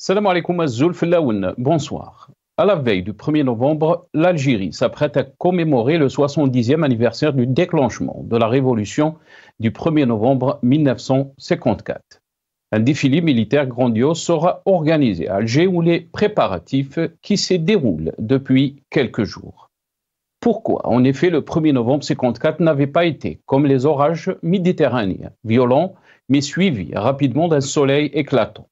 Salam alaikum Azul Filaoun, bonsoir. À la veille du 1er novembre, l'Algérie s'apprête à commémorer le 70e anniversaire du déclenchement de la révolution du 1er novembre 1954. Un défilé militaire grandiose sera organisé à Alger où les préparatifs qui se déroulent depuis quelques jours. Pourquoi, en effet, le 1er novembre 1954 n'avait pas été, comme les orages méditerranéens, violents, mais suivis rapidement d'un soleil éclatant?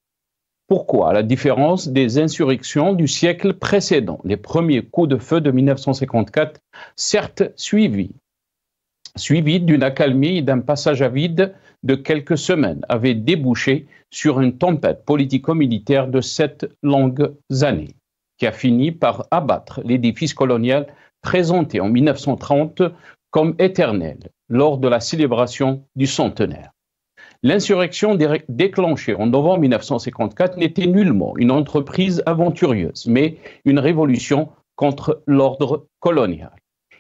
Pourquoi, à la différence des insurrections du siècle précédent, les premiers coups de feu de 1954, certes suivis d'une accalmie et d'un passage à vide de quelques semaines, avaient débouché sur une tempête politico-militaire de 7 longues années, qui a fini par abattre l'édifice colonial présenté en 1930 comme éternel lors de la célébration du centenaire. L'insurrection déclenchée en novembre 1954 n'était nullement une entreprise aventureuse, mais une révolution contre l'ordre colonial.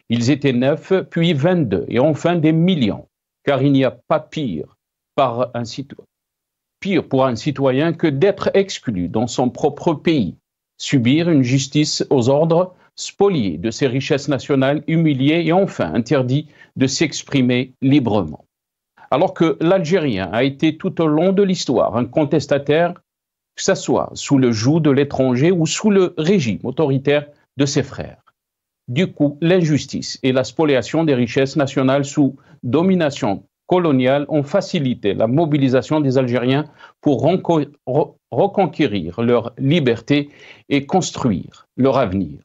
Ils étaient 9, puis 22, et enfin des millions, car il n'y a pas pire pour un citoyen que d'être exclu dans son propre pays, subir une justice aux ordres, spolié de ses richesses nationales, humilié et enfin interdit de s'exprimer librement. Alors que l'Algérien a été tout au long de l'histoire un contestataire, que ce soit sous le joug de l'étranger ou sous le régime autoritaire de ses frères. Du coup, l'injustice et la spoliation des richesses nationales sous domination coloniale ont facilité la mobilisation des Algériens pour reconquérir leur liberté et construire leur avenir.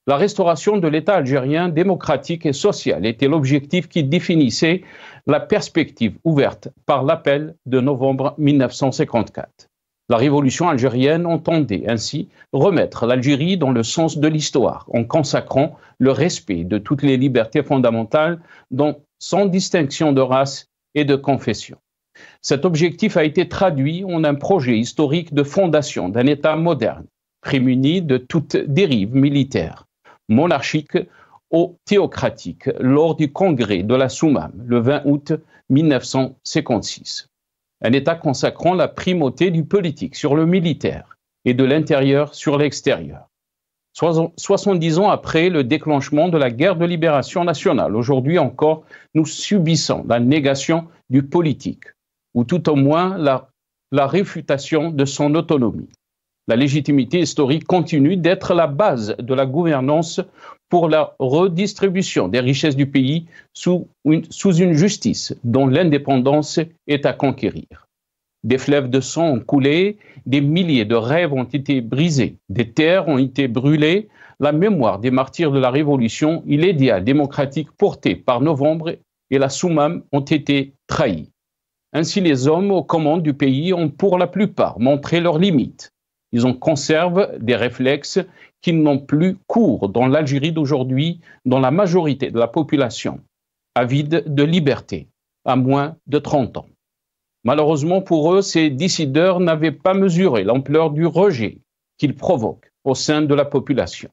La restauration de l'État algérien démocratique et social était l'objectif qui définissait la perspective ouverte par l'appel de novembre 1954. La révolution algérienne entendait ainsi remettre l'Algérie dans le sens de l'histoire en consacrant le respect de toutes les libertés fondamentales sans distinction de race et de confession. Cet objectif a été traduit en un projet historique de fondation d'un État moderne, prémuni de toute dérive militaire, monarchique ou théocratique lors du congrès de la Soumam le 20 août 1956. Un État consacrant la primauté du politique sur le militaire et de l'intérieur sur l'extérieur. 70 ans après le déclenchement de la guerre de libération nationale, aujourd'hui encore, nous subissons la négation du politique, ou tout au moins la réfutation de son autonomie. La légitimité historique continue d'être la base de la gouvernance pour la redistribution des richesses du pays sous une justice dont l'indépendance est à conquérir. Des fleuves de sang ont coulé, des milliers de rêves ont été brisés, des terres ont été brûlées, la mémoire des martyrs de la Révolution et l'idéal démocratique porté par Novembre et la Soumam ont été trahis. Ainsi, les hommes aux commandes du pays ont pour la plupart montré leurs limites. Ils en conservent des réflexes qui n'ont plus cours dans l'Algérie d'aujourd'hui, dans la majorité de la population, avide de liberté, à moins de 30 ans. Malheureusement pour eux, ces décideurs n'avaient pas mesuré l'ampleur du rejet qu'ils provoquent au sein de la population.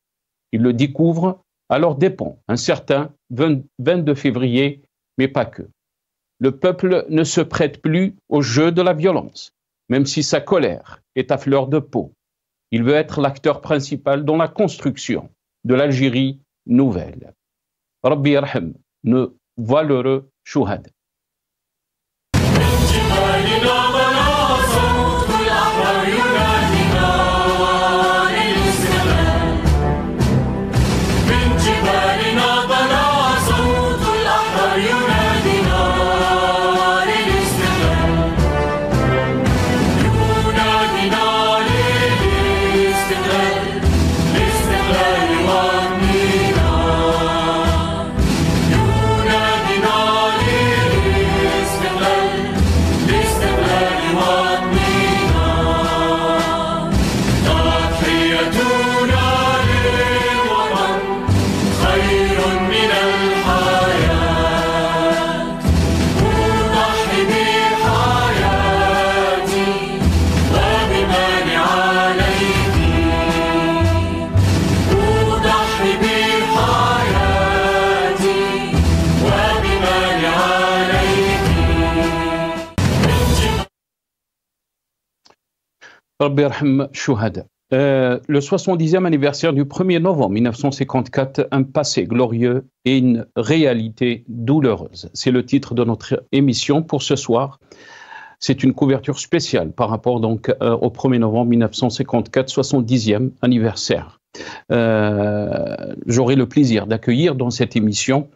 Ils le découvrent à leurs dépens, un certain 22 février, mais pas que. Le peuple ne se prête plus au jeu de la violence, même si sa colère est à fleur de peau. Il veut être l'acteur principal dans la construction de l'Algérie nouvelle. Rabbi yarham, nos valeureux chouhad. ينادينا للاستقلال Rabbi yarham shuhada. Le 70e anniversaire du 1er novembre 1954, un passé glorieux et une réalité douloureuse. C'est le titre de notre émission pour ce soir. C'est une couverture spéciale par rapport donc au 1er novembre 1954, 70e anniversaire. J'aurai le plaisir d'accueillir dans cette émission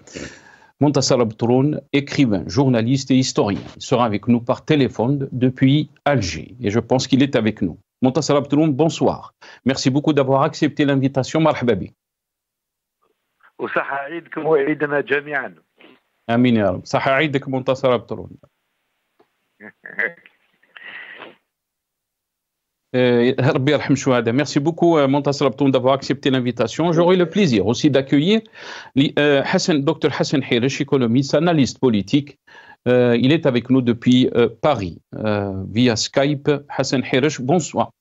Montassar Abtroun, écrivain, journaliste et historien. Il sera avec nous par téléphone depuis Alger et je pense qu'il est avec nous. Montassar Abtroun, bonsoir. Merci beaucoup d'avoir accepté l'invitation. Marhaba bik. وصحة عيدكم وعيدنا جميعا. آمين يا رب. صحة عيدك منتصر أبطرون. Rabbi yarham shuhada. Merci beaucoup, Montassar Abtoun, d'avoir accepté l'invitation. J'aurai le plaisir aussi d'accueillir Dr Hassan Hirish, économiste, analyste politique. Il est avec nous depuis Paris, via Skype. Hassan Hirish, bonsoir.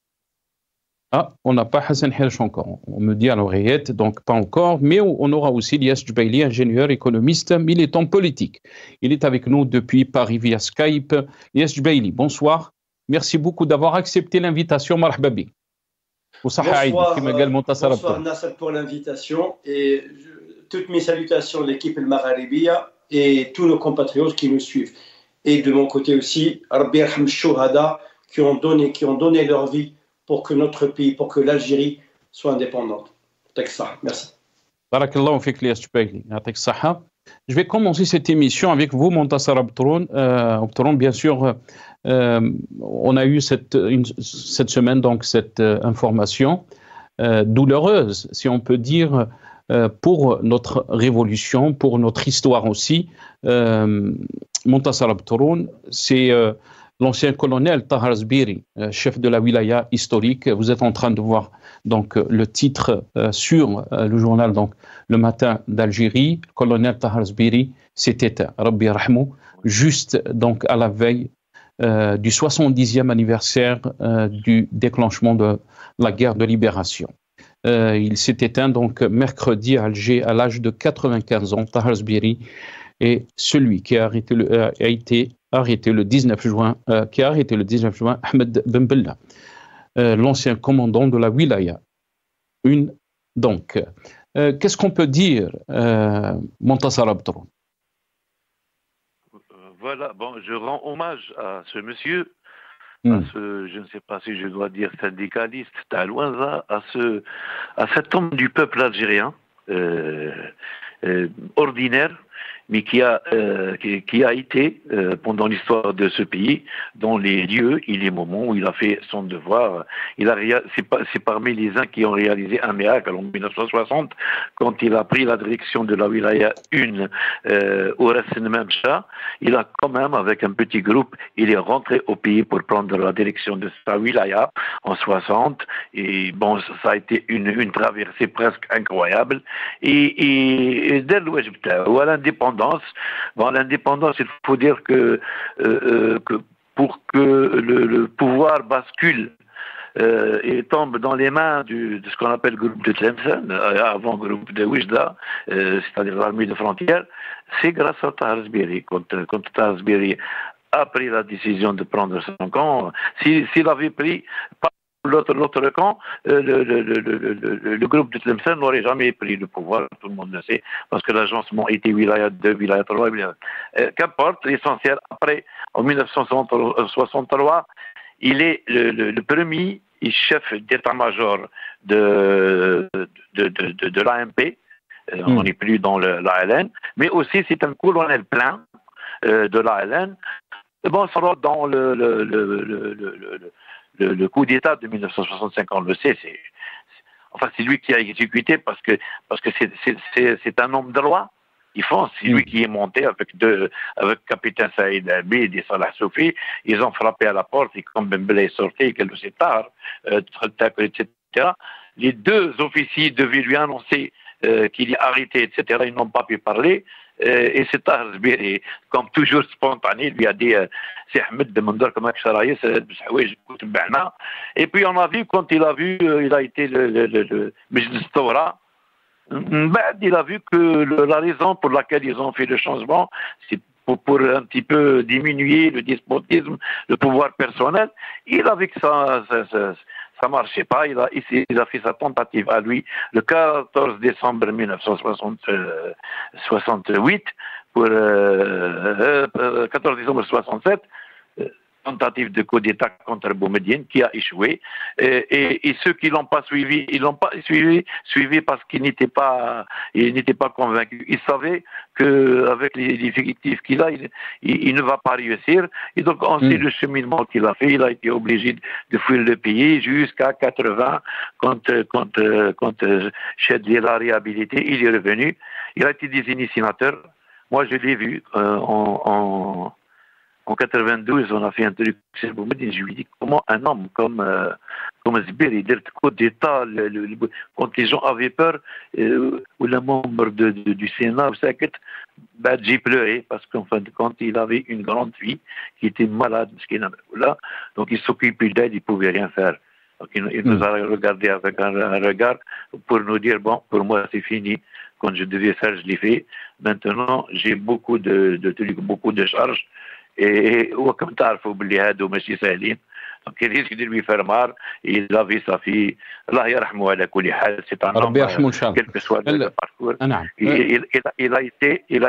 Ah, on n'a pas Hassan Hirish encore. On me dit à l'oreillette, donc pas encore. Mais on aura aussi Lias Djbaili, ingénieur, économiste, militant politique. Il est avec nous depuis Paris via Skype. Lias Djbaili, bonsoir. Merci beaucoup d'avoir accepté l'invitation. Marhaba bik. Bonsoir Nasser pour l'invitation et toutes mes salutations à l'équipe El Magharibiya et tous nos compatriotes qui nous suivent. Et de mon côté aussi, Rabbi yarham shuhada qui ont donné leur vie pour que notre pays, pour que l'Algérie soit indépendante. Merci. Barakallahu fik Lias Djbaili. Je vais commencer cette émission avec vous, Montassar Abtroun. Bien sûr, on a eu cette semaine donc cette information douloureuse, si on peut dire, pour notre révolution, pour notre histoire aussi. Montassar Abtroun, c'est l'ancien colonel Tahar Zbiri, chef de la wilaya historique. Vous êtes en train de voir donc le titre sur le journal donc Le Matin d'Algérie. Le colonel Tahar Zbiri s'est éteint, Rabbi yarhamou, juste donc à la veille du 70e anniversaire du déclenchement de la guerre de libération. Il s'est éteint donc mercredi à Alger à l'âge de 95 ans. Tahar Zbiri est celui qui a été arrêté le 19 juin, Ahmed Ben Bella, l'ancien commandant de la wilaya. Donc, qu'est-ce qu'on peut dire, Montassar Abtroun? Voilà, bon, je rends hommage à ce monsieur, à ce, je ne sais pas si je dois dire syndicaliste, Talouanza, à cet homme du peuple algérien, ordinaire, mais qui a été, pendant l'histoire de ce pays, dans les lieux et les moments où il a fait son devoir. C'est parmi les uns qui ont réalisé un miracle en 1960, quand il a pris la direction de la wilaya 1 au Rassin Memcha. Il a quand même, avec un petit groupe, il est rentré au pays pour prendre la direction de sa wilaya en 60. Et bon, ça a été une traversée presque incroyable. Et dès à l'indépendance, l'indépendance, il faut dire que pour que le pouvoir bascule et tombe dans les mains de ce qu'on appelle le groupe de Tlemcen, avant le groupe de Oujda, c'est-à-dire l'armée de frontières, c'est grâce à Tahar Zbiri. Quand Tahar Zbiri a pris la décision de prendre son camp, s'il avait pris l'autre camp, le groupe de Tlemcen n'aurait jamais pris le pouvoir, tout le monde le sait, parce que l'agencement était wilaya 2, wilaya 3, qu'importe, l'essentiel, après, en 1963, il est le premier chef d'état-major de l'AMP, on n'est plus dans l'ALN, mais aussi c'est un colonel plein de l'ALN. Bon, ça va dans le coup d'État de 1965, on le sait, c'est lui qui a exécuté parce que c'est un homme de loi. C'est lui qui est monté avec capitaine Saïd Abid et Salah Soufi. Ils ont frappé à la porte et comme Ben Bella est sorti, qu'elle c'est tard, etc. Les deux officiers devaient lui annoncer qu'il est arrêté, etc. Ils n'ont pas pu parler. Et c'est Tahar Zbiri, comme toujours spontané, lui a dit c'est Ahmed de Mandar comme et puis on a vu, quand il a été le Majlis Tawra, il a vu que la raison pour laquelle ils ont fait le changement, c'est pour un petit peu diminuer le despotisme, le pouvoir personnel. Il a vu que ça marchait pas. Il a fait sa tentative à lui le 14 décembre 1968 pour 14 décembre 67. Tentative de coup d'État contre Boumediene qui a échoué et ceux qui l'ont pas suivi, ils l'ont pas suivi parce qu'ils n'étaient pas convaincus. Ils savaient que avec les effectifs qu'il a, il ne va pas réussir et donc on sait le cheminement qu'il a fait. Il a été obligé de fuir le pays jusqu'à 80 quand Chedli l'a réhabilité. Il est revenu. Il a été désigné sénateur. Moi je l'ai vu en 92, on a fait un truc sur Boumediene. Je lui dis comment un homme comme Zbir, il dit le coup d'État, quand les gens avaient peur, ou le membre du Sénat, j'ai pleuré parce qu'en fin de compte, il avait une grande fille qui était malade, donc il s'occupait d'elle, il ne pouvait rien faire. Donc il nous a regardé avec un regard pour nous dire bon, pour moi c'est fini. Quand je devais faire, je l'ai fait. Maintenant, j'ai beaucoup de charges. Et comme tu as dit, donc il risque de lui faire mal. Il avait sa fille. Allah yarhamou ala kulli hal. C'est un homme, quel que soit le parcours. Il a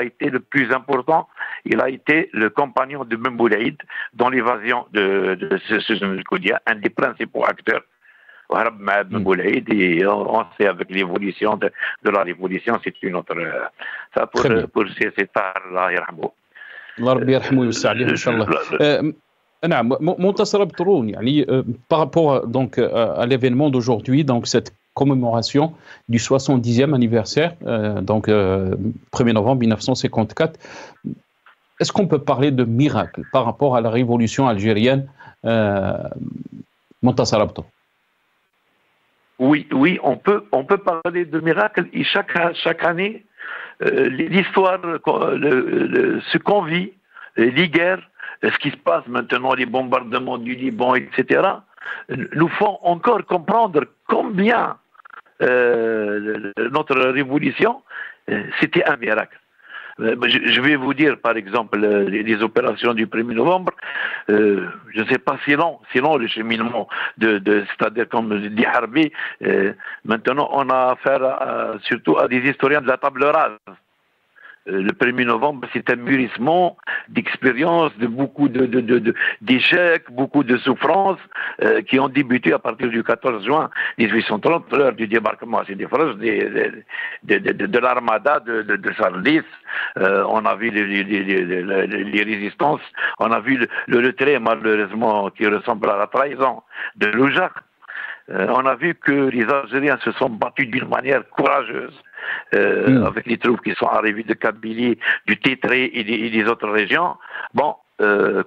été le plus important. Il a été le compagnon de Memboulaïd dans l'évasion de ce Koudia, un des principaux acteurs. Et on sait avec l'évolution de la révolution, c'est une autre. Ça pour ces tares-là, yarhamou. الله ربي يرحمه ويوسع عليه ان شاء الله. نعم منتصر بطرون يعني par rapport donc à l'événement d'aujourd'hui, donc cette commémoration du 70e anniversaire donc 1er novembre 1954, est-ce qu'on peut parler de miracle par rapport à la révolution algérienne, Montassar Abto? Oui, on peut parler de miracle et chaque année l'histoire, ce qu'on vit, les guerres, ce qui se passe maintenant, les bombardements du Liban, etc., nous font encore comprendre combien notre révolution, c'était un miracle. Je vais vous dire, par exemple, les opérations du 1er novembre, je ne sais pas si long le cheminement, c'est-à-dire comme dit Harbi, maintenant on a affaire surtout à des historiens de la table rase. Le 1er novembre, c'est un mûrissement d'expériences, de beaucoup d'échecs, beaucoup de souffrances qui ont débuté à partir du 14 juin 1830, l'heure du débarquement à Sidi-Frouch, de l'armada de Sardis. On a vu les résistances, on a vu le retrait, malheureusement, qui ressemble à la trahison de Loujac. On a vu que les Algériens se sont battus d'une manière courageuse avec les troupes qui sont arrivées de Kabylie, du Tétré et des autres régions. Bon,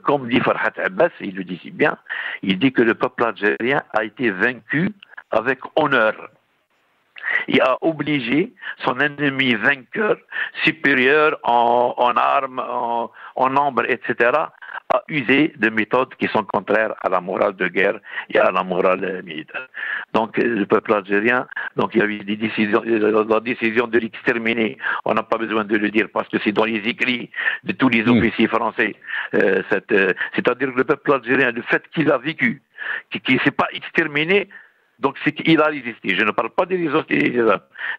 comme dit Farhat Abbas, il le dit si bien, il dit que le peuple algérien a été vaincu avec honneur. Il a obligé son ennemi vainqueur, supérieur en armes, en nombre, etc., à user de méthodes qui sont contraires à la morale de guerre et à la morale militaire. Donc le peuple algérien, donc il y a eu la décision de l'exterminer. On n'a pas besoin de le dire parce que c'est dans les écrits de tous les officiers français. C'est-à-dire que le peuple algérien, le fait qu'il a vécu, qu'il ne s'est pas exterminé, donc c'est qu'il a résisté. Je ne parle pas des autres.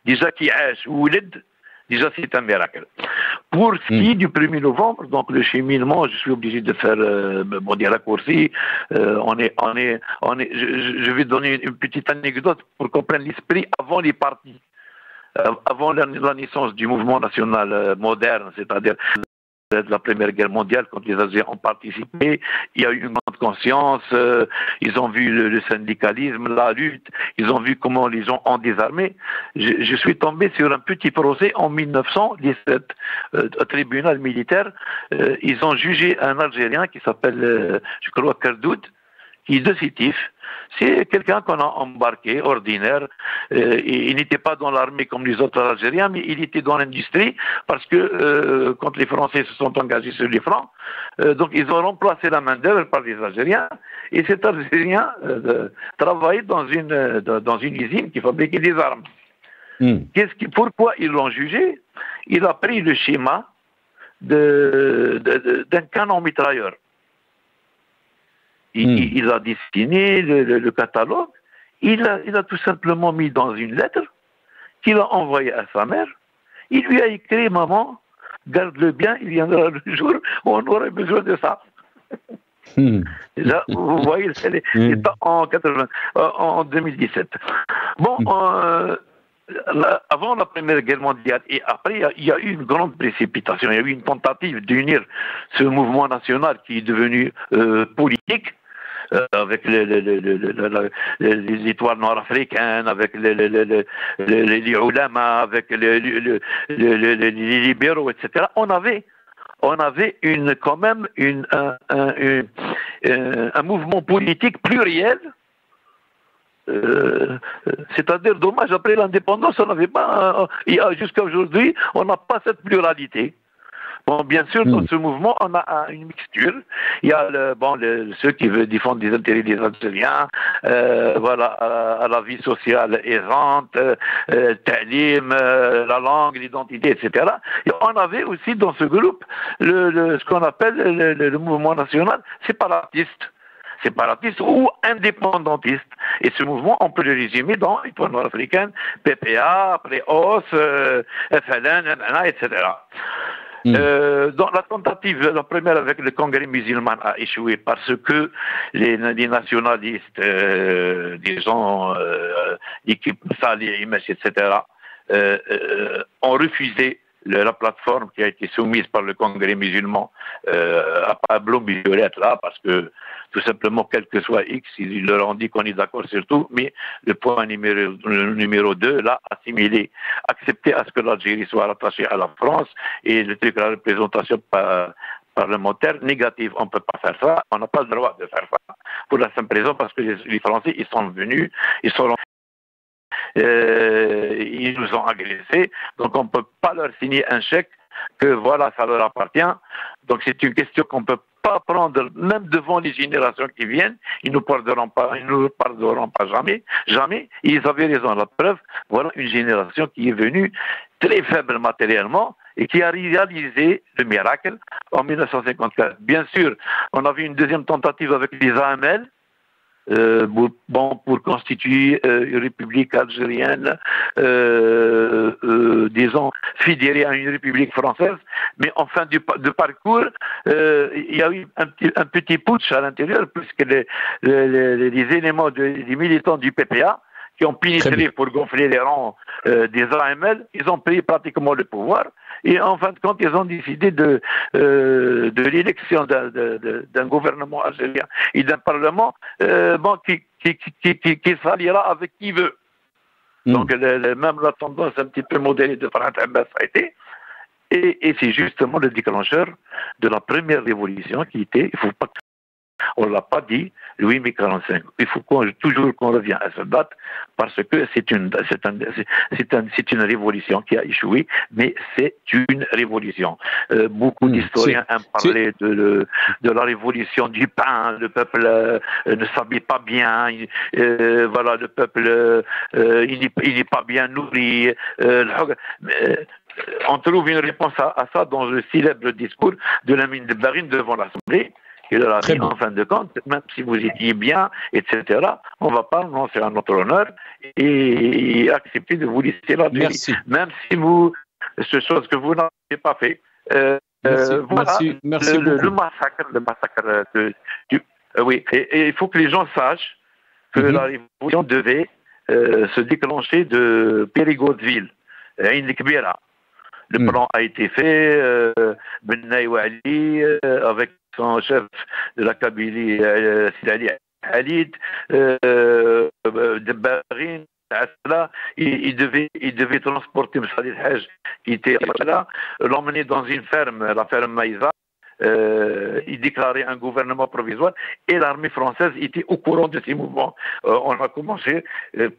Déjà qui est ou déjà c'est un miracle. Pour ce qui est du 1er novembre, donc le cheminement, je suis obligé de faire des raccourcis. Je vais donner une petite anecdote pour comprendre l'esprit avant les partis, avant la naissance du mouvement national moderne, c'est-à-dire de la Première Guerre mondiale, quand les Algériens ont participé, il y a eu une grande conscience, ils ont vu le syndicalisme, la lutte, ils ont vu comment les gens ont désarmé. Je suis tombé sur un petit procès en 1917, au tribunal militaire. Ils ont jugé un Algérien qui s'appelle, je crois, Kardoud, qui est décisif. C'est quelqu'un qu'on a embarqué, ordinaire. Il n'était pas dans l'armée comme les autres Algériens, mais il était dans l'industrie parce que quand les Français se sont engagés sur les fronts, donc ils ont remplacé la main-d'œuvre par les Algériens. Et cet Algérien travaillait dans une usine qui fabriquait des armes. Pourquoi ils l'ont jugé? Il a pris le schéma d'un canon mitrailleur. Il a dessiné le catalogue, il a tout simplement mis dans une lettre qu'il a envoyée à sa mère. Il lui a écrit: maman, garde-le bien, il viendra le jour où on aurait besoin de ça. Là, vous voyez, c'est en 2017. Bon, avant la Première Guerre mondiale et après, il y a eu une grande précipitation. Il y a eu une tentative d'unir ce mouvement national qui est devenu politique, avec les étoiles noires africaines, avec les ulama, avec les libéraux, etc. On avait quand même un mouvement politique pluriel. C'est-à-dire, dommage, après l'indépendance, on n'avait pas, jusqu'à aujourd'hui, on n'a pas cette pluralité. Bon, bien sûr, dans ce mouvement, on a une mixture. Il y a ceux qui veulent défendre les intérêts des Algériens, voilà, à la vie sociale aisante, ta'lim, la langue, l'identité, etc. Et on avait aussi dans ce groupe ce qu'on appelle le mouvement national séparatiste ou indépendantiste. Et ce mouvement, on peut le résumer dans l'Étoile noire africaine, PPA, après OS, FLN, MNA, etc. Dans la tentative, la première avec le Congrès musulman a échoué parce que les nationalistes, disons, l'équipe Salih, Imesh, etc., ont refusé la plateforme qui a été soumise par le Congrès musulman à Pablo Violette, là, parce que tout simplement, quel que soit X, ils leur ont dit qu'on est d'accord sur tout, mais le point numéro 2, là, assimilé, accepter à ce que l'Algérie soit rattachée à la France, et le truc, la représentation parlementaire négative, on ne peut pas faire ça, on n'a pas le droit de faire ça, pour la simple raison parce que les Français, ils sont venus, ils nous ont agressés, donc on ne peut pas leur signer un chèque que voilà, ça leur appartient. Donc c'est une question qu'on ne peut pas prendre, même devant les générations qui viennent. Ils ne nous pardonneront pas jamais. Ils avaient raison. La preuve, voilà une génération qui est venue très faible matériellement et qui a réalisé le miracle en 1954. Bien sûr, on a vu une deuxième tentative avec les AML, pour constituer une république algérienne, disons, fédérée à une république française, mais en fin de parcours, il y a eu un petit putsch à l'intérieur, puisque les éléments des militants du PPA, qui ont pénétré pour gonfler les rangs des AML, ils ont pris pratiquement le pouvoir, et en fin de compte, ils ont décidé de l'élection d'un gouvernement algérien et d'un parlement qui s'alliera avec qui veut. Donc, même la tendance un petit peu modérée de Farhat Abbas a été, et c'est justement le déclencheur de la première révolution qui était, il faut pas on ne l'a pas dit, 8 mai 45. Il faut toujours qu'on revienne à cette date, parce que c'est une révolution qui a échoué, mais c'est une révolution. Beaucoup d'historiens aiment parler de la révolution du pain. Le peuple ne s'habille pas bien. Voilà, le peuple il n'est pas bien nourri. On trouve une réponse à ça dans le célèbre discours de Lamine Debarine devant l'Assemblée. Il leur a dit, en fin de compte, même si vous étiez bien, etc., on ne va pas renoncer à notre honneur et accepter de vous laisser la vie. Même si c'est chose que vous n'avez pas fait. Merci beaucoup. Le massacre oui, et il faut que les gens sachent que la révolution devait se déclencher de Périgord-Ville, Ain Kbira. Le plan a été fait, Ben Naïwali, avec son chef de la Kabylie, Sidali Khalid, Debarine, il devait transporter Msali Haj, qui était là, l'emmener dans une ferme, la ferme Maïza. Il déclarait un gouvernement provisoire et l'armée française était au courant de ces mouvements. On a commencé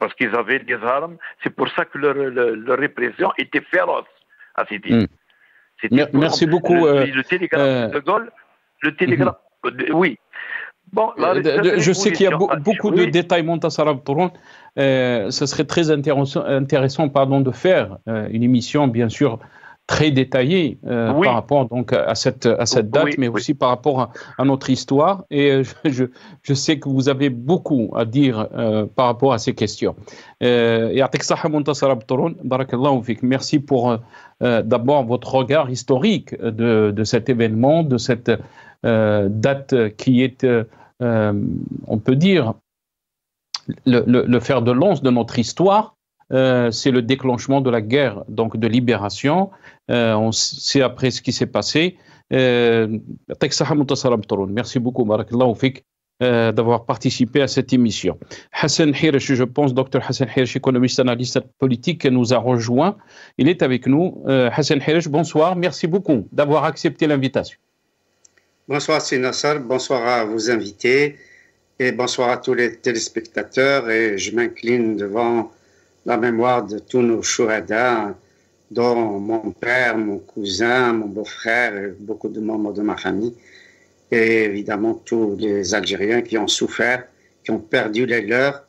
parce qu'ils avaient des armes, c'est pour ça que leur répression était féroce à cette île. Merci beaucoup. Le télégramme de Gaulle, oui. Bon, je sais qu'il y a beaucoup de détails, Montassar Abdouron. Ce serait très intéressant de faire une émission, bien sûr, très détaillé Oui. par rapport donc à cette date, Oui, mais oui. aussi par rapport à notre histoire. Et je sais que vous avez beaucoup à dire par rapport à ces questions. يعطيك الصحة منتصر عبد بارك الله فيك. Merci pour d'abord votre regard historique de cet événement, de cette date qui est, on peut dire, le fer de lance de notre histoire. C'est le déclenchement de la guerre, donc de libération. On sait après ce qui s'est passé. Merci beaucoup, barakallahu fik, d'avoir participé à cette émission. Hassan Hirsch, je pense, docteur Hassan Hirsch, économiste, analyste politique, nous a rejoint. Il est avec nous. Hassan Hirsch, bonsoir. Merci beaucoup d'avoir accepté l'invitation. Bonsoir, Sinassar. Bonsoir à vos invités et bonsoir à tous les téléspectateurs. Et je m'incline devant la mémoire de tous nos chouhadas, dont mon père, mon cousin, mon beau-frère et beaucoup de membres de ma famille. Et évidemment tous les Algériens qui ont souffert, qui ont perdu les leurs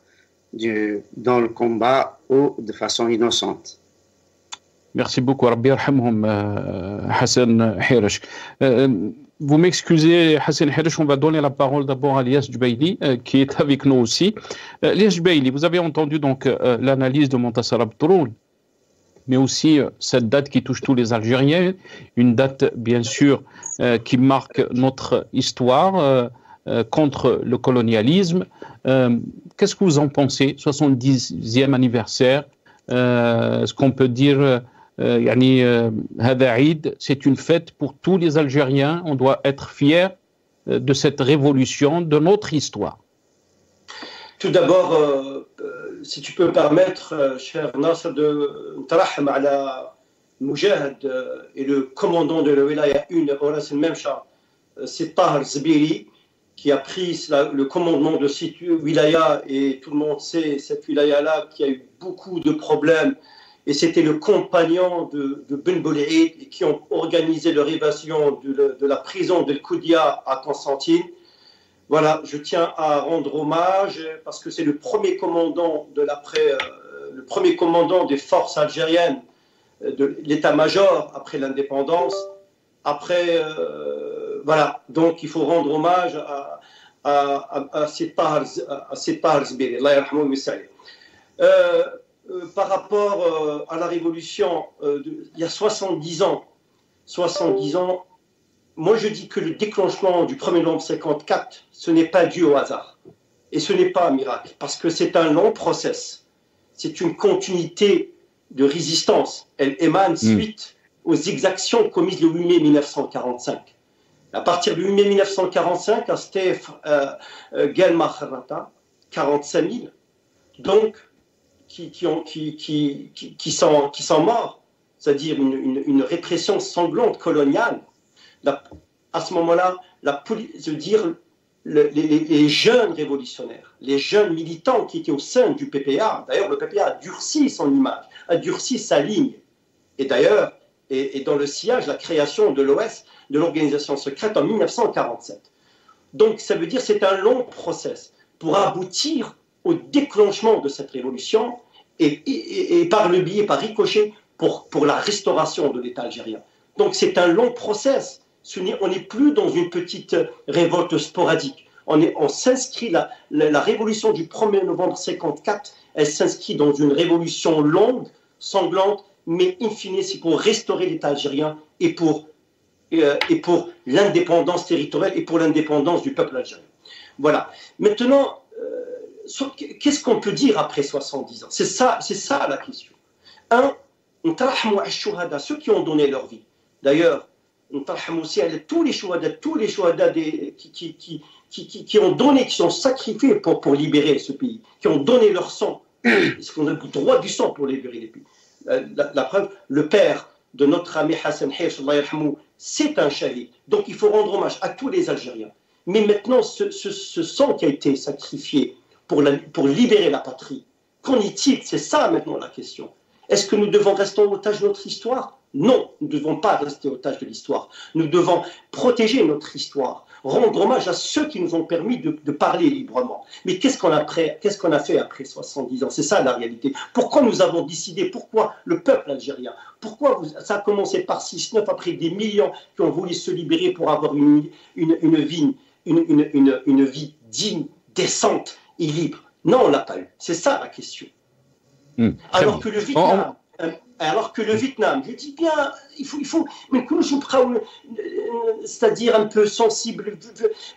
dans le combat ou de façon innocente. Merci beaucoup, Rabbi yarhamhum, Hassan Hirsch. Vous m'excusez, Hassan Hirsch, on va donner la parole d'abord à Lias Jubaili, qui est avec nous aussi. Lias Jubaili, vous avez entendu donc l'analyse de Montassar Abdouroun, mais aussi cette date qui touche tous les Algériens, une date bien sûr qui marque notre histoire contre le colonialisme. Qu'est-ce que vous en pensez, 70e anniversaire, ce qu'on peut dire, c'est une fête pour tous les Algériens, on doit être fiers de cette révolution, de notre histoire. Tout d'abord, si tu peux me permettre, cher Nasser, de نترحم على المجاهد et le commandant de la Wilaya 1, Horace Memcha, c'est Tahar Zbiri, qui a pris le commandement de cette wilaya, et tout le monde sait cette wilaya-là qui a eu beaucoup de problèmes, et c'était le compagnon de Ben Boulid qui ont organisé leur évasion de la prison de Koudia à Constantine. Voilà, je tiens à rendre hommage parce que c'est le premier commandant le premier commandant des forces algériennes de l'état-major après l'indépendance. Après, voilà, donc il faut rendre hommage à Sittar Zbiri. Allah yarhamou wa yas'alih. Par rapport à la révolution, il y a 70 ans, moi je dis que le déclenchement du 1er novembre 54, ce n'est pas dû au hasard. Et ce n'est pas un miracle, parce que c'est un long process. C'est une continuité de résistance. Elle émane suite aux exactions commises le 8 mai 1945. À partir du 8 mai 1945, à Stef Gelma Kharrata, 45 000, donc, qui sont morts, c'est-à-dire une répression sanglante coloniale. À ce moment-là, les jeunes révolutionnaires, les jeunes militants qui étaient au sein du PPA, d'ailleurs le PPA a durci son image, a durci sa ligne, et d'ailleurs, et dans le sillage, la création de l'OS, de l'organisation secrète en 1947. Donc ça veut dire que c'est un long process pour aboutir au déclenchement de cette révolution et par le biais, par ricochet, pour la restauration de l'État algérien. Donc c'est un long process. On n'est plus dans une petite révolte sporadique. On s'inscrit, la révolution du 1er novembre 1954, elle s'inscrit dans une révolution longue, sanglante, mais in fine, c'est pour restaurer l'État algérien et pour l'indépendance territoriale et pour l'indépendance du peuple algérien. Voilà. Maintenant, qu'est-ce qu'on peut dire après 70 ans? C'est ça la question. Un, ceux qui ont donné leur vie. D'ailleurs, on aussi à tous les chouhadas qui ont donné, qui sont sacrifiés pour libérer ce pays, qui ont donné leur sang, parce qu'on a le droit du sang pour libérer les pays. La preuve, le père de notre ami Hassan Hirsch, c'est un shahid. Donc il faut rendre hommage à tous les Algériens. Mais maintenant, ce sang qui a été sacrifié pour libérer la patrie, qu'en est-il? C'est ça maintenant la question. Est-ce que nous devons rester en otage de notre histoire? Non, nous ne devons pas rester otage de l'histoire. Nous devons protéger notre histoire. rendre hommage à ceux qui nous ont permis de parler librement. Mais qu'est-ce qu'on a fait après 70 ans? C'est ça la réalité. Pourquoi nous avons décidé, pourquoi le peuple algérien, ça a commencé par 6-9, après des millions qui ont voulu se libérer pour avoir une vie digne, décente et libre? Non, on ne l'a pas eu. C'est ça la question. Alors que le Vietnam, je dis bien, il faut, mais comme je prends, c'est-à-dire un peu sensible,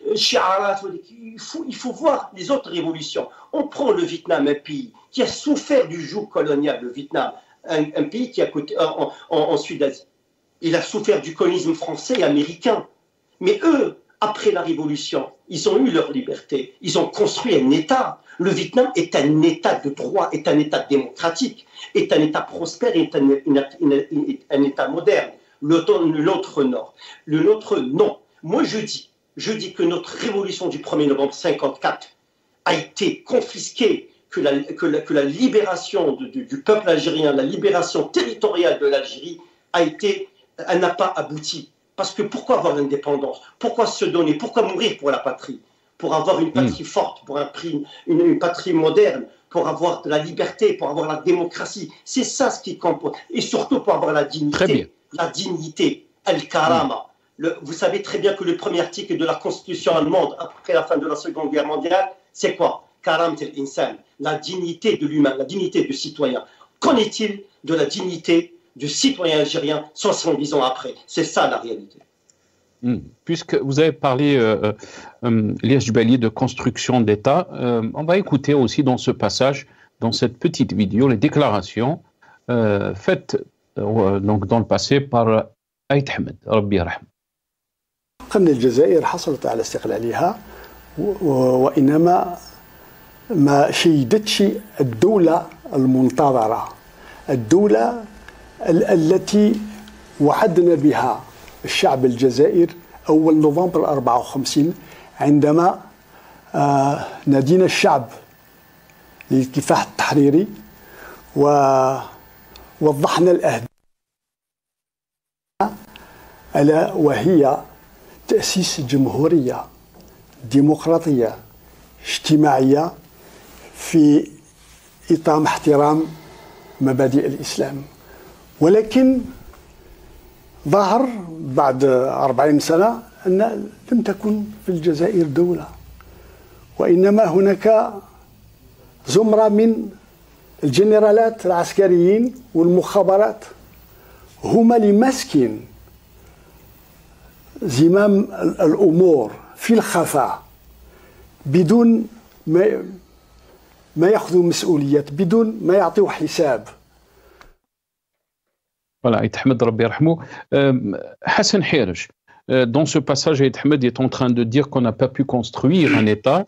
il faut voir les autres révolutions. On prend le Vietnam, un pays qui a souffert du joug colonial, le Vietnam, un pays qui est à côté, en Sud-Asie. Il a souffert du colonisme français et américain. Mais eux, après la révolution, ils ont eu leur liberté. Ils ont construit un État. Le Vietnam est un État de droit, est un État démocratique, est un État prospère, est un État moderne. L'autre non. Moi, je dis que notre révolution du 1er novembre 1954 a été confisquée, que la libération du peuple algérien, la libération territoriale de l'Algérie n'a pas abouti. Parce que pourquoi avoir l'indépendance? Pourquoi se donner? Pourquoi mourir pour la patrie? Pour avoir une patrie forte, pour une patrie moderne, pour avoir de la liberté, pour avoir la démocratie. C'est ça ce qui compte. Et surtout pour avoir la dignité. Très bien. La dignité, al-karama. Vous savez très bien que le premier article de la Constitution allemande, après la fin de la Seconde Guerre mondiale, c'est quoi? Karamat al-insan, la dignité de l'humain, la dignité du citoyen. Qu'en est-il de la dignité du citoyen algérien 70 ans après? C'est ça la réalité. Puisque vous avez parlé, Lies Jbali, de construction d'État, on va écouter aussi dans ce passage, dans cette petite vidéo, les déclarations faites donc dans le passé par Aït Ahmed, Rabbi yarham. أن الجزائر حصلت على استقلالها وإنما ما شيدتش الدولة المنتظرة، الدولة التي وعدنا بها الشعب الجزائر أول نوفمبر 54 عندما نادينا الشعب للكفاح التحريري ووضحنا الأهداف ألا وهي تأسيس جمهورية ديمقراطية اجتماعية في إطار احترام مبادئ الإسلام. ولكن ظهر بعد 40 سنة أن لم تكن في الجزائر دولة، وإنما هناك زمرة من الجنرالات العسكريين والمخابرات هما اللي ماسكين زمام الأمور في الخفاء بدون ما يأخذوا مسؤوليات، بدون ما يعطوا حساب. Voilà, Aït Ahmed, Rabbi yarhamou. Hassan Hirj, dans ce passage, Aït Ahmed est en train de dire qu'on n'a pas pu construire un État,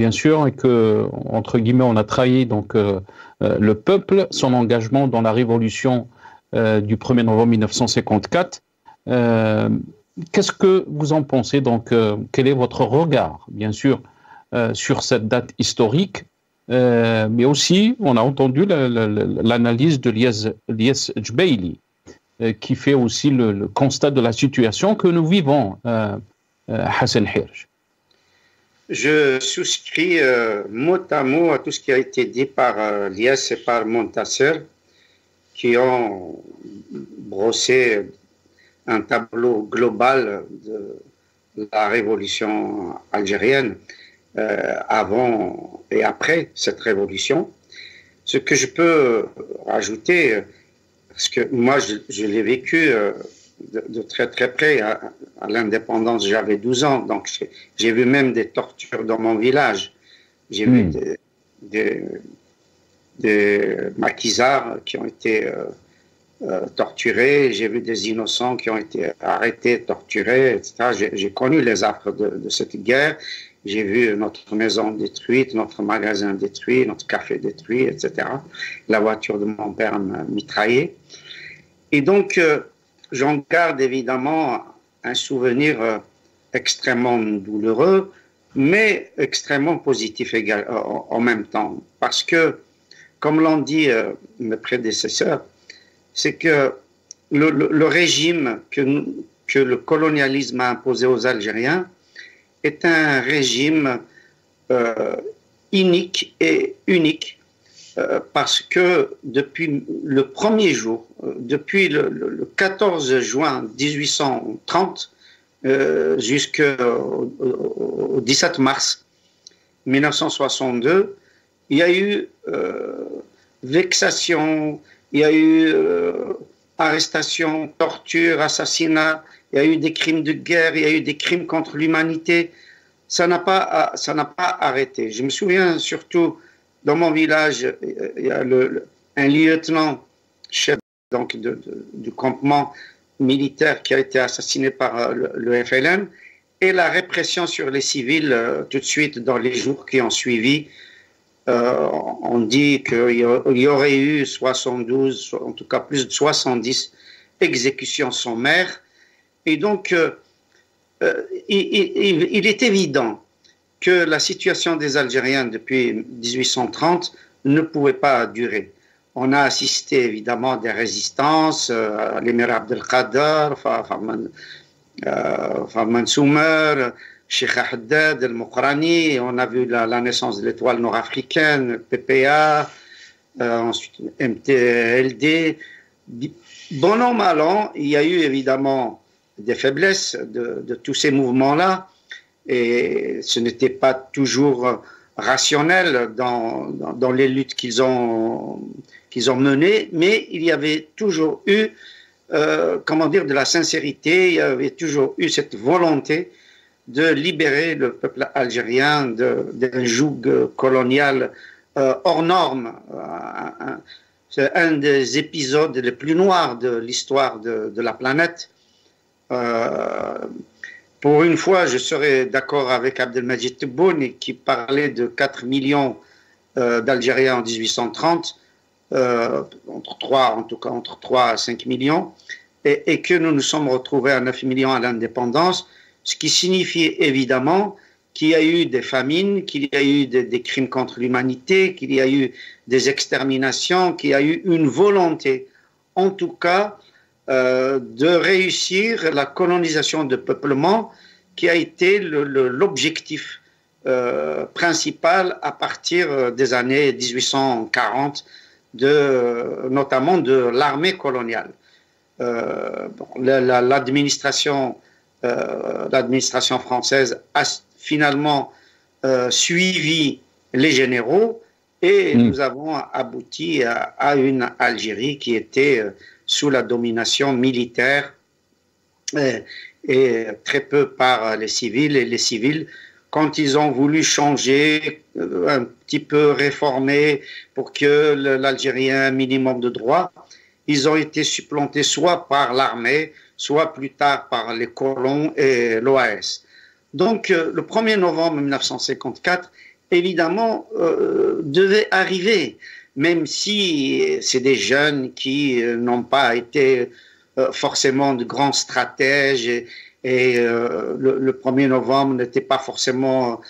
bien sûr, et que, entre guillemets, on a trahi donc, le peuple, son engagement dans la révolution du 1er novembre 1954. Qu'est-ce que vous en pensez? Donc, quel est votre regard, bien sûr, sur cette date historique? Mais aussi, on a entendu l'analyse de Lies Jbali, qui fait aussi le constat de la situation que nous vivons, Hassan Hirj. Je souscris mot à mot à tout ce qui a été dit par Lies et par Montasser, qui ont brossé un tableau global de la révolution algérienne avant et après cette révolution. Ce que je peux rajouter, parce que moi je l'ai vécu de très très près à l'indépendance, j'avais 12 ans, donc j'ai vu même des tortures dans mon village. J'ai vu des maquisards qui ont été torturés, j'ai vu des innocents qui ont été arrêtés, torturés, etc. J'ai connu les affres de cette guerre. J'ai vu notre maison détruite, notre magasin détruit, notre café détruit, etc. La voiture de mon père mitraillée. Et donc, j'en garde évidemment un souvenir extrêmement douloureux, mais extrêmement positif en même temps. Parce que, comme l'ont dit mes prédécesseurs, c'est que le régime que le colonialisme a imposé aux Algériens est un régime inique et unique parce que depuis le premier jour, depuis le 14 juin 1830 jusqu'au 17 mars 1962, il y a eu vexation, il y a eu arrestation, torture, assassinat, il y a eu des crimes de guerre, il y a eu des crimes contre l'humanité. Ça n'a pas arrêté. Je me souviens surtout, dans mon village, il y a un lieutenant chef donc, du campement militaire qui a été assassiné par le FLN, et la répression sur les civils tout de suite dans les jours qui ont suivi. On dit qu'il y aurait eu 72, en tout cas plus de 70 exécutions sommaires. Et donc, il est évident que la situation des Algériens depuis 1830 ne pouvait pas durer. On a assisté évidemment à des résistances, l'émir Abdelkader, Farman Soumer, Cheikh Haddad, El-Mokrani, on a vu la naissance de l'étoile nord-africaine, PPA, ensuite MTLD. Bon an, mal an, il y a eu évidemment des faiblesses de tous ces mouvements-là, et ce n'était pas toujours rationnel dans les luttes qu'ils ont menées, mais il y avait toujours eu, de la sincérité, il y avait toujours eu cette volonté de libérer le peuple algérien d'un joug colonial hors norme. C'est un des épisodes les plus noirs de l'histoire de la planète. Pour une fois, je serais d'accord avec Abdelmajid Tebboune qui parlait de 4 millions d'Algériens en 1830, entre 3 à 5 millions, et que nous nous sommes retrouvés à 9 millions à l'indépendance, ce qui signifie évidemment qu'il y a eu des famines, qu'il y a eu des crimes contre l'humanité, qu'il y a eu des exterminations, qu'il y a eu une volonté, en tout cas, de réussir la colonisation de peuplement qui a été l'objectif principal à partir des années 1840, notamment de l'armée coloniale. L'administration française a finalement suivi les généraux et nous avons abouti à une Algérie qui était sous la domination militaire et très peu par les civils. Et les civils, quand ils ont voulu changer, un petit peu réformer pour que l'Algérie ait un minimum de droits, ils ont été supplantés soit par l'armée, soit plus tard par les colons et l'OAS. Donc, le 1er novembre 1954, évidemment, devait arriver, même si c'est des jeunes qui n'ont pas été forcément de grands stratèges et le 1er novembre n'était pas forcément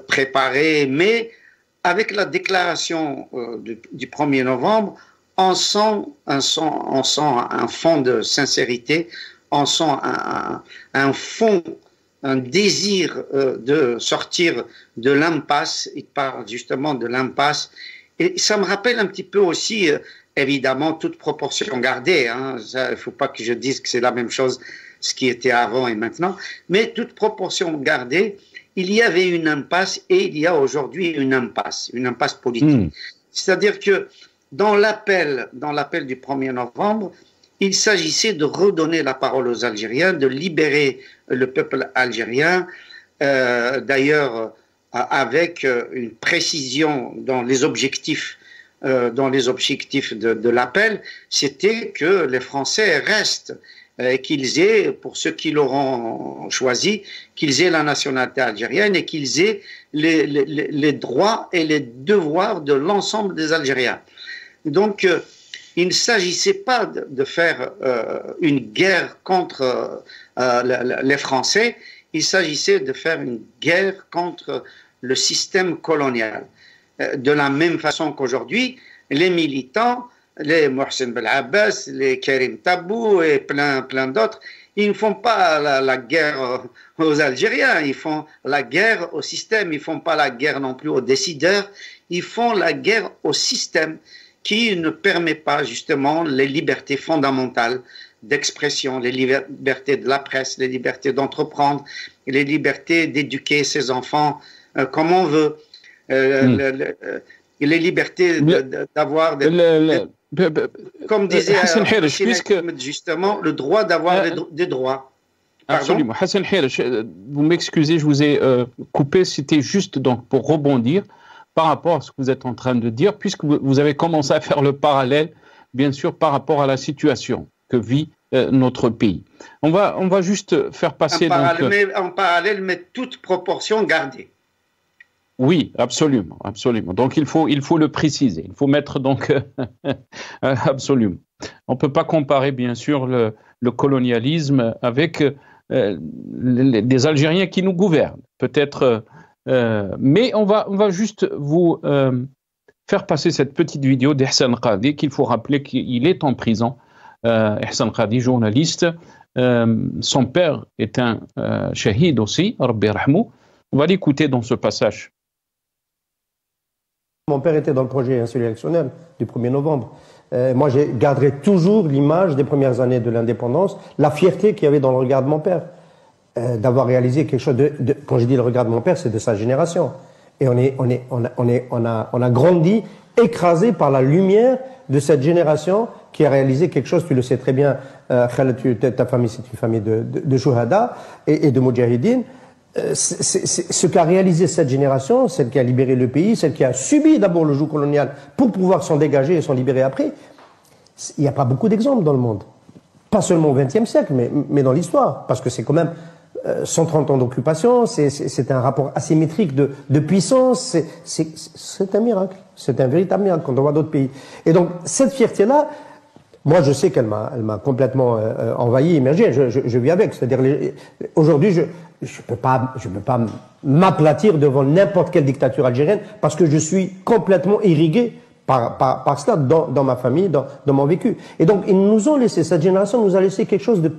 préparé, mais avec la déclaration du 1er novembre, on sent un fond de sincérité, on sent un désir de sortir de l'impasse. Il parle justement de l'impasse. Et ça me rappelle un petit peu aussi, évidemment, toute proportion gardée. Hein. Il ne faut pas que je dise que c'est la même chose, ce qui était avant et maintenant. Mais toute proportion gardée, il y avait une impasse et il y a aujourd'hui une impasse politique. C'est-à-dire que dans l'appel du 1er novembre, il s'agissait de redonner la parole aux Algériens, de libérer le peuple algérien, d'ailleurs avec une précision dans les objectifs de l'appel, c'était que les Français restent, qu'ils aient, pour ceux qui l'auront choisi, qu'ils aient la nationalité algérienne et qu'ils aient les droits et les devoirs de l'ensemble des Algériens. Donc, il ne s'agissait pas de faire une guerre contre les Français, il s'agissait de faire une guerre contre le système colonial. De la même façon qu'aujourd'hui, les militants, les Mohsen Bel Abbas, les Karim Tabou et plein d'autres, Ils ne font pas la guerre aux Algériens, ils font la guerre au système, ils ne font pas la guerre non plus aux décideurs, ils font la guerre au système qui ne permet pas justement les libertés fondamentales d'expression, les libertés de la presse, les libertés d'entreprendre, les libertés d'éduquer ses enfants comme on veut, les libertés d'avoir comme disait justement le droit d'avoir des droits. Pardon? Absolument. Hassan Hirsch, vous m'excusez, je vous ai coupé, c'était juste donc pour rebondir par rapport à ce que vous êtes en train de dire, puisque vous avez commencé à faire le parallèle, bien sûr, par rapport à la situation que vit notre pays. On va juste faire passer... En parallèle, mais toute proportion gardée. Oui, absolument, absolument. Donc, il faut le préciser. Il faut mettre donc... absolument. On ne peut pas comparer, bien sûr, le colonialisme avec des Algériens qui nous gouvernent. Peut-être... mais on va juste vous faire passer cette petite vidéo d'Ihsan Qadi, qu'il faut rappeler qu'il est en prison. Ihsan Qadi, journaliste. Son père est un shahid aussi, Rabbi Rahmou. On va l'écouter dans ce passage. Mon père était dans le projet insurrectionnel du 1er novembre. Moi, je garderai toujours l'image des premières années de l'indépendance, la fierté qu'il y avait dans le regard de mon père, d'avoir réalisé quelque chose quand je dis le regard de mon père, c'est de sa génération. Et on a grandi, écrasé par la lumière de cette génération qui a réalisé quelque chose, tu le sais très bien, Khaled, ta famille, c'est une famille de Shuhada et de Moudjahidine. Ce qu'a réalisé cette génération, celle qui a libéré le pays, celle qui a subi d'abord le joug colonial pour pouvoir s'en dégager et s'en libérer après, il n'y a pas beaucoup d'exemples dans le monde. Pas seulement au XXe siècle, mais dans l'histoire. Parce que c'est quand même 130 ans d'occupation, c'est un rapport asymétrique de puissance, c'est un miracle. C'est un véritable miracle quand on voit d'autres pays. Et donc, cette fierté-là, moi, je sais qu'elle m'a complètement envahi, immergé. Je vis avec. C'est-à-dire, aujourd'hui, je peux pas m'aplatir devant n'importe quelle dictature algérienne parce que je suis complètement irrigué par cela dans ma famille, dans mon vécu. Et donc, ils nous ont laissé, cette génération nous a laissé quelque chose de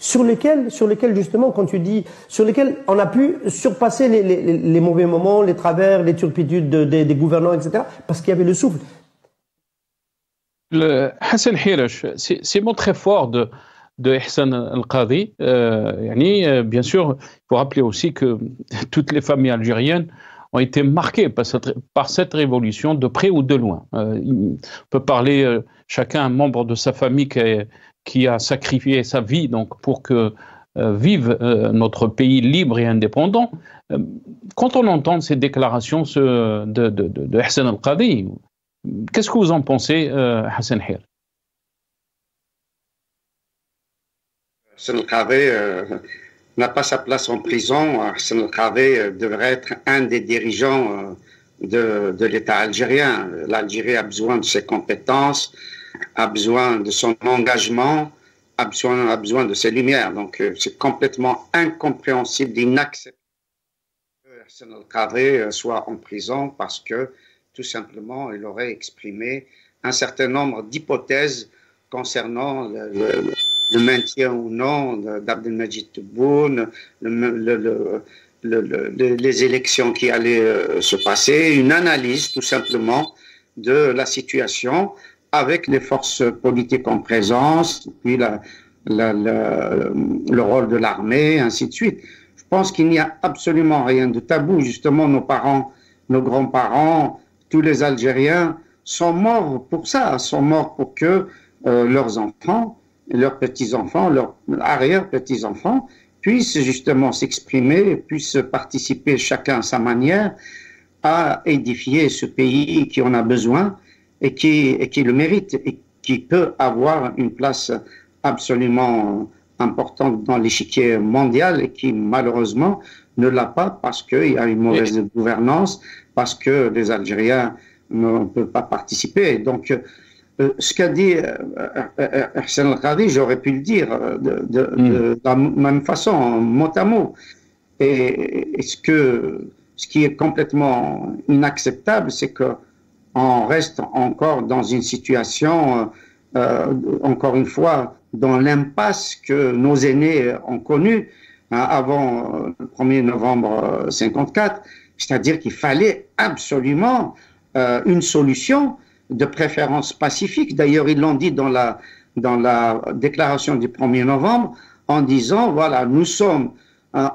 sur lesquels justement, quand tu dis, sur lesquels on a pu surpasser les mauvais moments, les travers, les turpitudes des gouvernants, etc. parce qu'il y avait le souffle. Hassan Hirsch, c'est mot très fort de Ihsan Al-Qadi. Bien sûr, il faut rappeler aussi que toutes les familles algériennes ont été marquées par cette révolution de près ou de loin. On peut parler, chacun un membre de sa famille qui a sacrifié sa vie donc, pour que vive notre pays libre et indépendant. Quand on entend ces déclarations de Ihsan Al-Qadi, qu'est-ce que vous en pensez, Hassan Hirsch? Hassan Al-Qadi n'a pas sa place en prison. Hassan Al-Qadi devrait être un des dirigeants de l'État algérien. L'Algérie a besoin de ses compétences, a besoin de son engagement, a besoin de ses lumières. Donc c'est complètement incompréhensible, inacceptable que Hassan Al-Qadi soit en prison parce que tout simplement, il aurait exprimé un certain nombre d'hypothèses concernant le maintien ou non d'Abdelmajid Tebboune, les élections qui allaient se passer, une analyse tout simplement de la situation avec les forces politiques en présence, puis le rôle de l'armée, ainsi de suite. Je pense qu'il n'y a absolument rien de tabou. Justement, nos parents, nos grands-parents, tous les Algériens sont morts pour ça, sont morts pour que leurs enfants, leurs petits-enfants, leurs arrière-petits-enfants puissent justement s'exprimer, puissent participer chacun à sa manière à édifier ce pays qui en a besoin et qui le mérite et qui peut avoir une place absolument importante dans l'échiquier mondial et qui malheureusement ne l'a pas parce qu'il y a une mauvaise gouvernance, parce que les Algériens ne peuvent pas participer. Donc, ce qu'a dit Ihsan Al-Qadi, j'aurais pu le dire de la même façon, mot à mot. Et ce qui est complètement inacceptable, c'est qu'on reste encore dans une situation, encore une fois, dans l'impasse que nos aînés ont connue avant le 1er novembre 54, c'est-à-dire qu'il fallait absolument une solution de préférence pacifique. D'ailleurs, ils l'ont dit dans la déclaration du 1er novembre en disant, voilà, nous sommes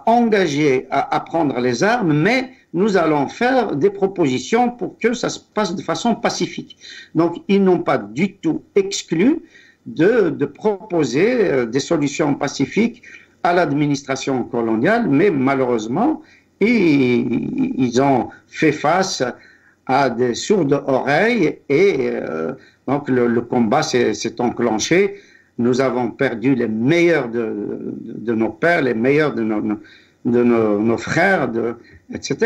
engagés à prendre les armes, mais nous allons faire des propositions pour que ça se passe de façon pacifique. Donc, ils n'ont pas du tout exclu de proposer des solutions pacifiques à l'administration coloniale, mais malheureusement, ils ont fait face à des sourdes oreilles et donc le combat s'est enclenché. Nous avons perdu les meilleurs de nos pères, les meilleurs de nos frères, etc.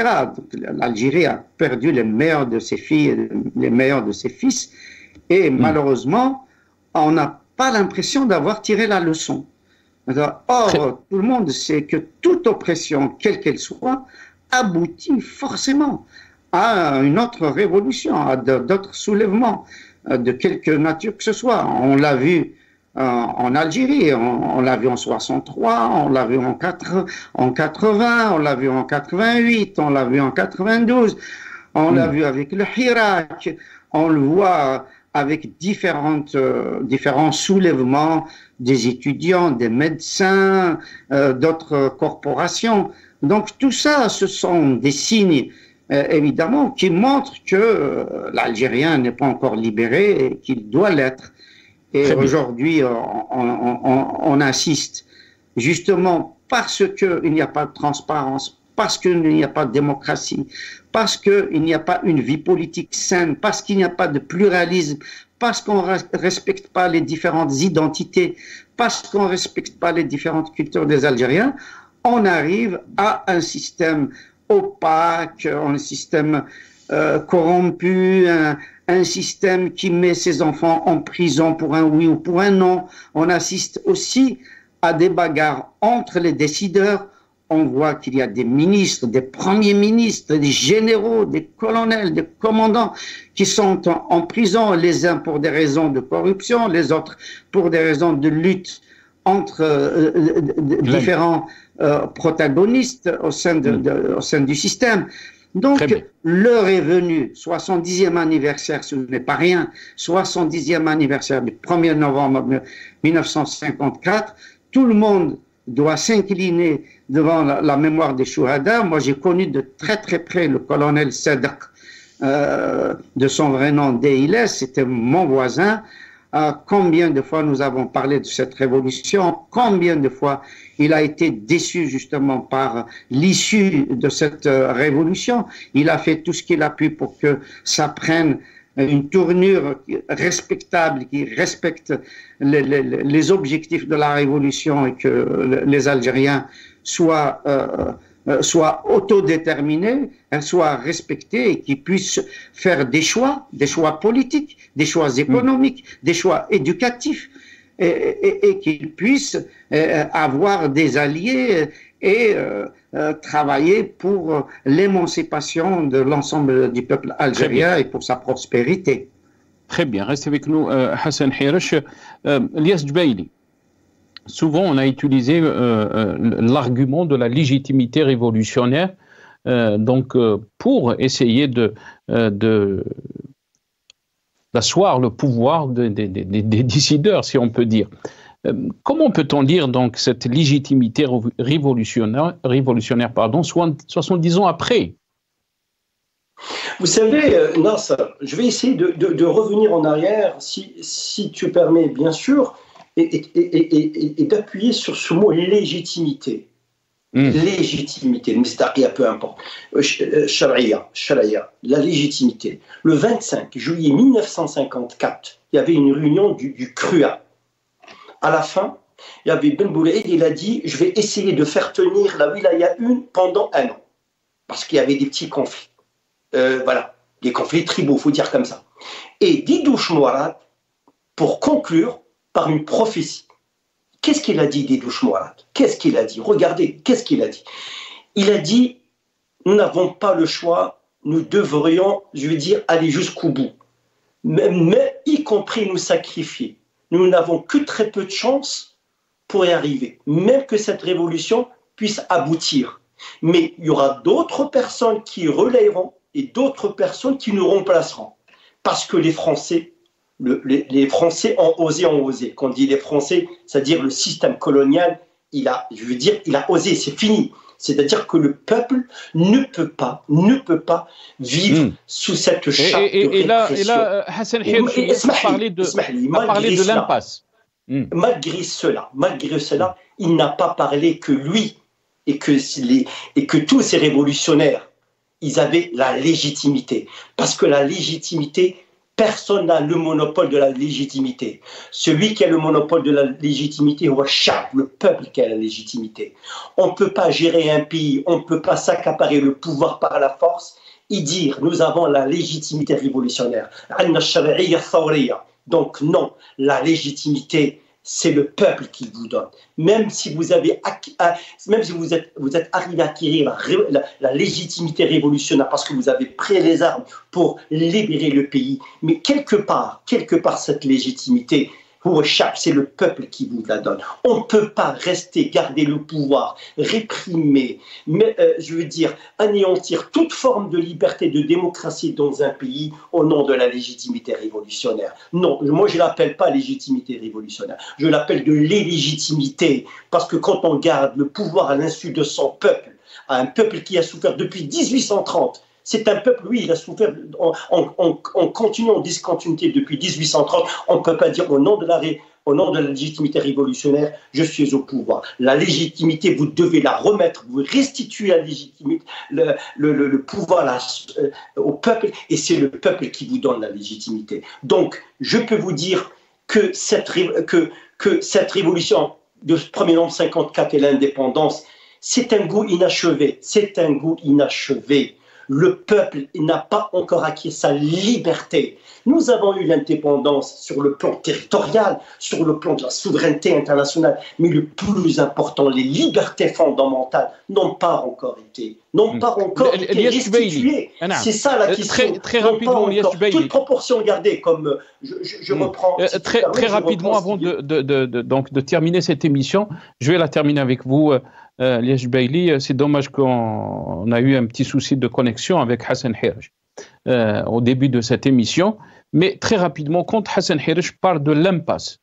L'Algérie a perdu les meilleurs de ses filles, les meilleurs de ses fils, et malheureusement, on n'a pas l'impression d'avoir tiré la leçon. Or, tout le monde sait que toute oppression, quelle qu'elle soit, aboutit forcément à une autre révolution, à d'autres soulèvements, de quelque nature que ce soit. On l'a vu en Algérie, on l'a vu en 63, on l'a vu en 80, on l'a vu en 88, on l'a vu en 92, on l'a vu avec le Hirak, on le voit avec différents soulèvements des étudiants, des médecins, d'autres corporations. Donc tout ça, ce sont des signes évidemment qui montrent que l'Algérien n'est pas encore libéré et qu'il doit l'être. Et aujourd'hui, on insiste justement parce qu'il n'y a pas de transparence, parce qu'il n'y a pas de démocratie, parce qu'il n'y a pas une vie politique saine, parce qu'il n'y a pas de pluralisme, parce qu'on ne respecte pas les différentes identités, parce qu'on ne respecte pas les différentes cultures des Algériens, on arrive à un système opaque, un système corrompu, un système qui met ses enfants en prison pour un oui ou pour un non. On assiste aussi à des bagarres entre les décideurs. On voit qu'il y a des ministres, des premiers ministres, des généraux, des colonels, des commandants qui sont en prison, les uns pour des raisons de corruption, les autres pour des raisons de lutte entre différents protagonistes au sein du système. Donc, l'heure est venue, 70e anniversaire, ce n'est pas rien, 70e anniversaire du 1er novembre 1954, tout le monde doit s'incliner devant la mémoire des Chouhada. Moi, j'ai connu de très très près le colonel Sadr, de son vrai nom Deiles, c'était mon voisin. Combien de fois nous avons parlé de cette révolution, combien de fois il a été déçu justement par l'issue de cette révolution. Il a fait tout ce qu'il a pu pour que ça prenne une tournure respectable, qui respecte les objectifs de la révolution et que les Algériens soient autodéterminés, soient respectés et qu'ils puissent faire des choix politiques, des choix économiques, des choix éducatifs et qu'ils puissent avoir des alliés et travailler pour l'émancipation de l'ensemble du peuple algérien et pour sa prospérité. Très bien, restez avec nous Hassan Hiresh. Elias Djebaili, souvent on a utilisé l'argument de la légitimité révolutionnaire pour essayer d'asseoir le pouvoir des décideurs, si on peut dire. Comment peut-on lire donc cette légitimité révolutionnaire 70 ans après? Vous savez, Nasser, je vais essayer de revenir en arrière, si tu permets, bien sûr, et d'appuyer sur ce mot légitimité. Légitimité, le peu importe. Sharia, la légitimité. Le 25 juillet 1954, il y avait une réunion du CRUA. À la fin, il y avait Ben Boulaïd, il a dit « Je vais essayer de faire tenir la wilaya 1 pendant 1 an. » Parce qu'il y avait des petits conflits. Voilà, des conflits tribaux, il faut dire comme ça. Et Didouche Mouarad, pour conclure, par une prophétie. Qu'est-ce qu'il a dit, Didouche Mouarad? Qu'est-ce qu'il a dit? Regardez, qu'est-ce qu'il a dit? Il a dit, nous n'avons pas le choix, nous devrions, je veux dire, aller jusqu'au bout. Mais y compris nous sacrifier. nous n'avons que très peu de chance pour y arriver, même que cette révolution puisse aboutir. Mais il y aura d'autres personnes qui relayeront et d'autres personnes qui nous remplaceront. Parce que les Français ont osé. Quand on dit les Français, c'est-à-dire le système colonial, il a osé, c'est fini. C'est-à-dire que le peuple ne peut pas vivre sous cette chape de répression. Et là, Hassan Hirsch a parlé de l'impasse. Malgré cela, il n'a pas parlé que lui et que tous ces révolutionnaires, ils avaient la légitimité. Parce que la légitimité, personne n'a le monopole de la légitimité. Celui qui a le monopole de la légitimité, le peuple qui a la légitimité. On ne peut pas gérer un pays, on ne peut pas s'accaparer le pouvoir par la force et dire nous avons la légitimité révolutionnaire. Donc non, la légitimité, c'est le peuple qui vous donne. Même si vous êtes arrivé à acquérir la légitimité révolutionnaire parce que vous avez pris les armes pour libérer le pays, mais quelque part cette légitimité, c'est le peuple qui vous la donne. On ne peut pas garder le pouvoir, réprimer, anéantir toute forme de liberté, de démocratie dans un pays au nom de la légitimité révolutionnaire. Non, moi je ne l'appelle pas légitimité révolutionnaire, je l'appelle de l'illégitimité, parce que quand on garde le pouvoir à l'insu de son peuple, à un peuple qui a souffert depuis 1830, c'est un peuple, oui, il a souffert en continu, en discontinuité depuis 1830. On ne peut pas dire au nom de la légitimité révolutionnaire, je suis au pouvoir. La légitimité, vous devez la remettre, vous restituez la légitimité, le pouvoir au peuple, et c'est le peuple qui vous donne la légitimité. Donc, je peux vous dire que cette révolution de 1er novembre 54 et l'indépendance, c'est un goût inachevé. C'est un goût inachevé. Le peuple n'a pas encore acquis sa liberté. Nous avons eu l'indépendance sur le plan territorial, sur le plan de la souveraineté internationale, mais le plus important, les libertés fondamentales n'ont pas encore été restituées. C'est ça la question. Très rapidement, toute proportion gardée, comme je reprends. Très rapidement, avant de terminer cette émission, je vais la terminer avec vous. Liège Bailey, c'est dommage qu'on a eu un petit souci de connexion avec Hassan Hirsch au début de cette émission, mais très rapidement, quand Hassan Hirsch parle de l'impasse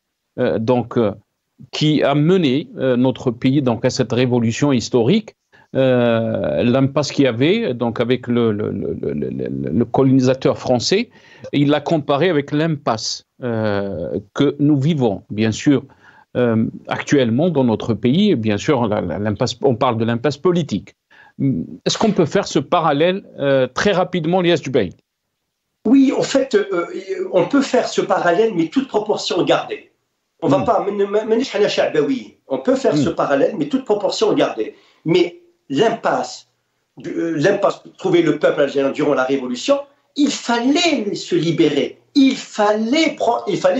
qui a mené notre pays à cette révolution historique, l'impasse qu'il y avait avec le colonisateur français, il l'a comparé avec l'impasse que nous vivons, bien sûr. Actuellement dans notre pays, bien sûr, on parle de l'impasse politique. Est-ce qu'on peut faire ce parallèle très rapidement, Lias Jubail? Oui, en fait, on peut faire ce parallèle, mais toute proportion gardée. On va pas, on peut faire ce parallèle, mais toute proportion gardée. Mais l'impasse, trouver le peuple algérien durant la Révolution, il fallait se libérer. Il fallait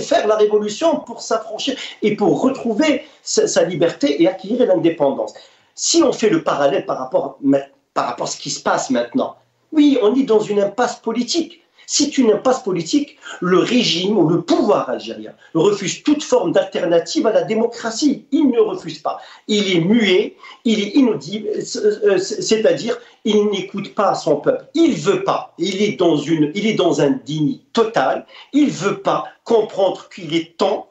faire la révolution pour s'affranchir et pour retrouver sa liberté et acquérir l'indépendance. Si on fait le parallèle par rapport à ce qui se passe maintenant, oui, on est dans une impasse politique. C'est une impasse politique. Le régime ou le pouvoir algérien refuse toute forme d'alternative à la démocratie. Il ne refuse pas. Il est muet, il est inaudible, c'est-à-dire il n'écoute pas son peuple. Il veut pas. Il est dans un déni total. Il veut pas comprendre qu'il est temps,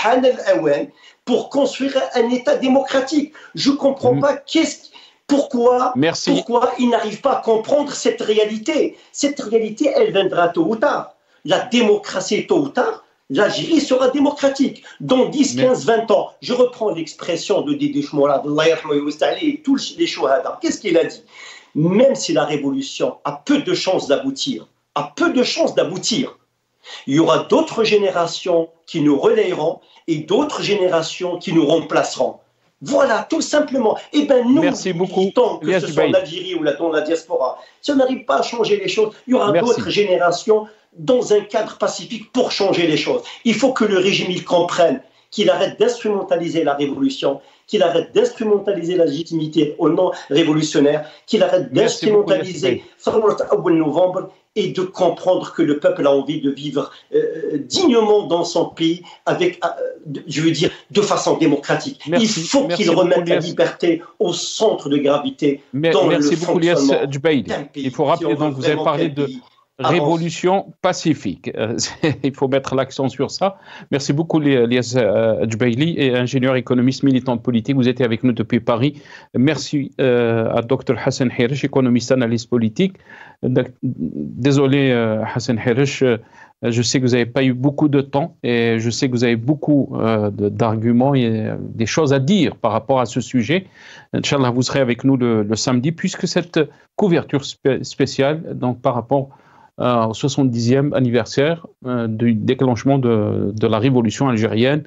Hanal Awen, pour construire un État démocratique. Je comprends pas pourquoi il n'arrive pas à comprendre cette réalité. Cette réalité, elle viendra tôt ou tard. La démocratie, tôt ou tard, l'Algérie sera démocratique. Dans 10, 15, 20 ans, je reprends l'expression de Dédé Chmourad, et tous les chouhada. Qu'est-ce qu'il a dit? Même si la révolution a peu de chances d'aboutir, il y aura d'autres générations qui nous relayeront et d'autres générations qui nous remplaceront. Voilà, tout simplement. Eh bien, nous, tant que ce soit en Algérie ou dans la diaspora, si on n'arrive pas à changer les choses, il y aura d'autres générations dans un cadre pacifique pour changer les choses. Il faut que le régime il comprenne qu'il arrête d'instrumentaliser la révolution, qu'il arrête d'instrumentaliser la légitimité au nom révolutionnaire, qu'il arrête d'instrumentaliser le novembre et de comprendre que le peuple a envie de vivre dignement dans son pays, avec, je veux dire, de façon démocratique. Il faut qu'il remette la liberté au centre de gravité dans le fonctionnement d'un pays. Il faut rappeler, donc vous avez parlé de révolution pacifique. Il faut mettre l'accent sur ça. Merci beaucoup, Lias Djbaili, ingénieur économiste, militant politique. Vous étiez avec nous depuis Paris. Merci à Dr Hassan Hirish, économiste, analyste politique. Désolé, Hassan Hirish, je sais que vous n'avez pas eu beaucoup de temps et je sais que vous avez beaucoup d'arguments et des choses à dire par rapport à ce sujet. Inch'Allah, vous serez avec nous le samedi, puisque cette couverture spéciale, donc par rapport au 70e anniversaire du déclenchement de la révolution algérienne.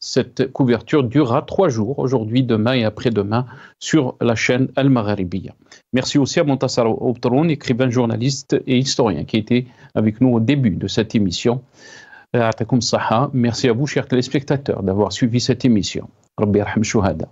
Cette couverture durera 3 jours, aujourd'hui, demain et après-demain, sur la chaîne Al-Magharibiya. Merci aussi à Montassar Obtaroun, écrivain, journaliste et historien, qui était avec nous au début de cette émission. Merci à vous, chers téléspectateurs, d'avoir suivi cette émission. Rabbi yarham shuhada.